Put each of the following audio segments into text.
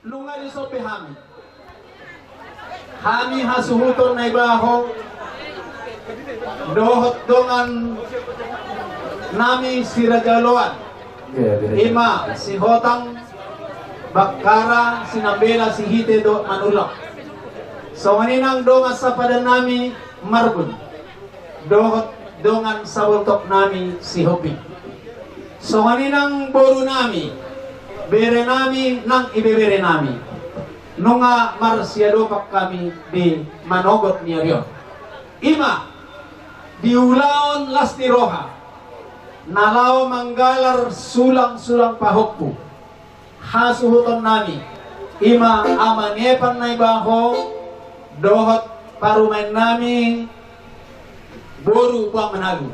lunga di sope Hami hasuhuton na ibaho dohot dongan nami siragaloan ima si hotang bakara sinambela si hite do manulak so maninang dongan sa padan nami marbun dohot dongan sa bultok nami si hopi so maninang boru nami bere nami nang ibebere nami nunga marsiado pak kami di manogot niya riyon ima diulaon las tiroha nalaw manggalar sulang-sulang pahokpo hasuhuton nami ima amanepan na ibaho dohot parumain nami boru buang manalu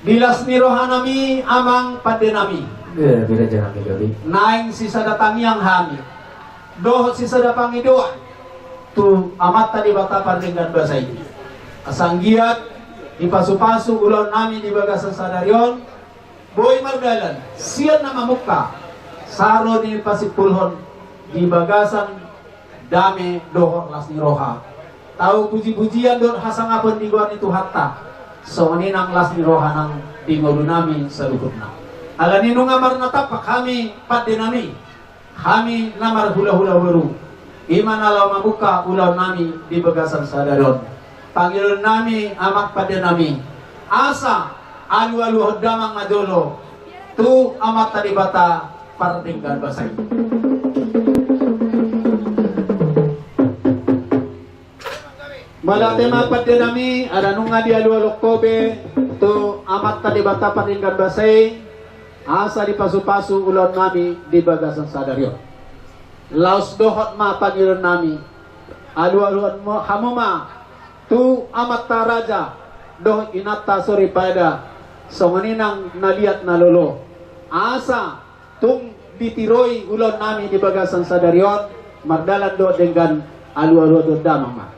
dilas niroha nami amang pade nami naing sisa datang yang hami dohot sisa datang idoan tu amat tadi bata dengan bahasa ini asanggiat di pasu-pasu ulon nami di bagasan sadaryon boy mardalan siyan na mamukka saro di pasipulhon di bagasan dame dohor las niroha tahu puji-pujian dor hasangapon di guan itu hatta so maninang las niroha nang di ngodu nami saluhutna ala nino ngamar natapak kami pade nami kami namar hula-hula baru iman alaw mabuka ulau nami di bagasan sadaryon Panginoon nami amak pada nami asa alu-alu hodamang madolo tu amat tadi bata partingkan basay malatema pada nami ada nunga di alu-alu kobe tu amat tadi bata partingkan basay asa di pasu-pasu ulon nami di bagasan sadaryo laos dohot ma Panginoon nami alu-aluan mo hamuma tu amat taraja doh inata sori pada songaninang naliat nalolo asa tung ditiroi ulon nami di bagasan sadaryon mardalan do dengan alu-alu do damama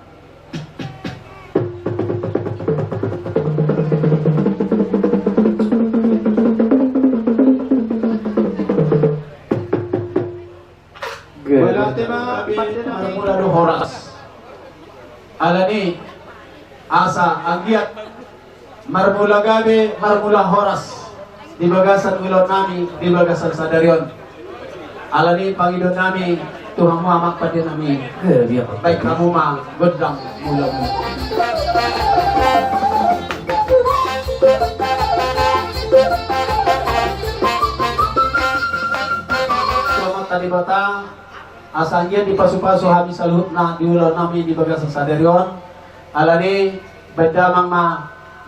Balatema mula do horas alani asa anggiat marmula gabe marmula horas di bagasan ulon nami di bagasan sadaryon alani pangidon nami Tuhan Muhammad pada nami baik kamu mah godang mula selamat tadi bata asangnya di pasu-pasu habis salut nah di ulon nami di bagasan sadaryon alani bedamang ma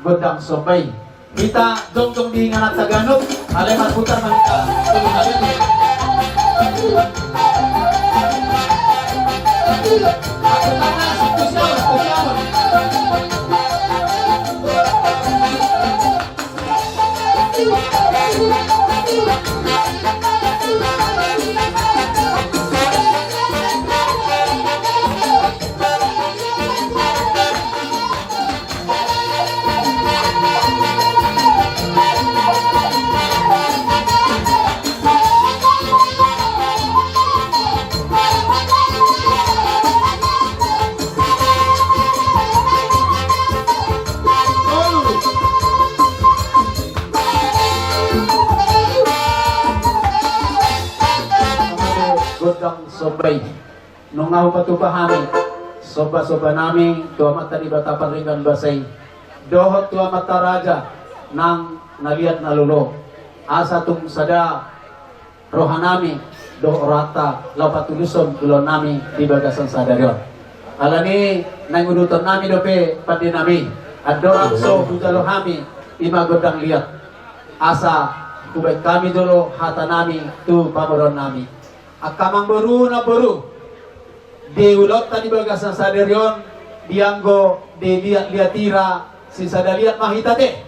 godang sobay kita dong di nganat Tagalog alay magputar malita sobay nung nga patupahami soba-soba nami tuwa mata di bata paringan basay dohot tuwa mata raja nang naliat nalulo asa tung sada rohanami doh orata lapatuluson tulon nami di bagasan sadaryon alani nang uduton nami dope padi nami addo akso hujalohami imagodang liat asa kubay kami dulu hata nami tu pamoron nami akamang baru na baru di ulot tadi bagasan sadaryon dianggo di liatira si sadaliat mahita te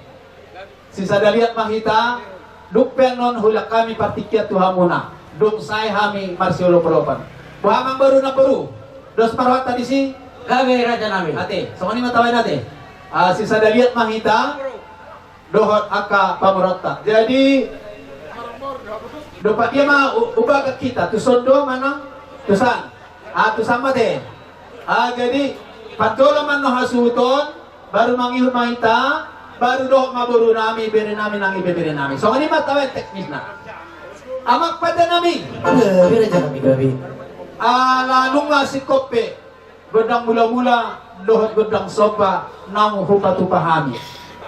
si sadaliat mahita dukpen non hulak kami partikyat tuhamuna dum say hami marsiolo propan buhamang baru na baru dos parwat tadi si gawe raja nami ate so ni mataway nate si sadaliat mahita dohot aka pamurota jadi Dopa dia ubah ke kita. Tusondo manang tusan. Tusan mate. Jadi patuloy man no hasuton baru mangihut mahita baru doh maburu nami beri nami nang ibebere nami. So ini matawet teknis na. Amak pada nami. Bira jangan gabi. Lanung nga si kope. Godang mula-mula lohot godang sopa nang hupatu pahami.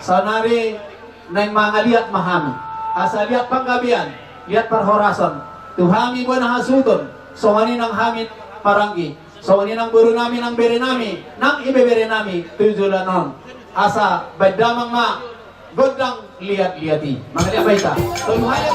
Sanari nang mga liat mahami. Asa liat panggabian, liat parhorason. Tuhami buwan na hasuton. So ani nang hamit paranggi. So ani nang buru nami nang bere nami, nang ibebere nami tujulanon. Asa badamang ma godang liat-liati. Mga liat baita. Tumuhayan.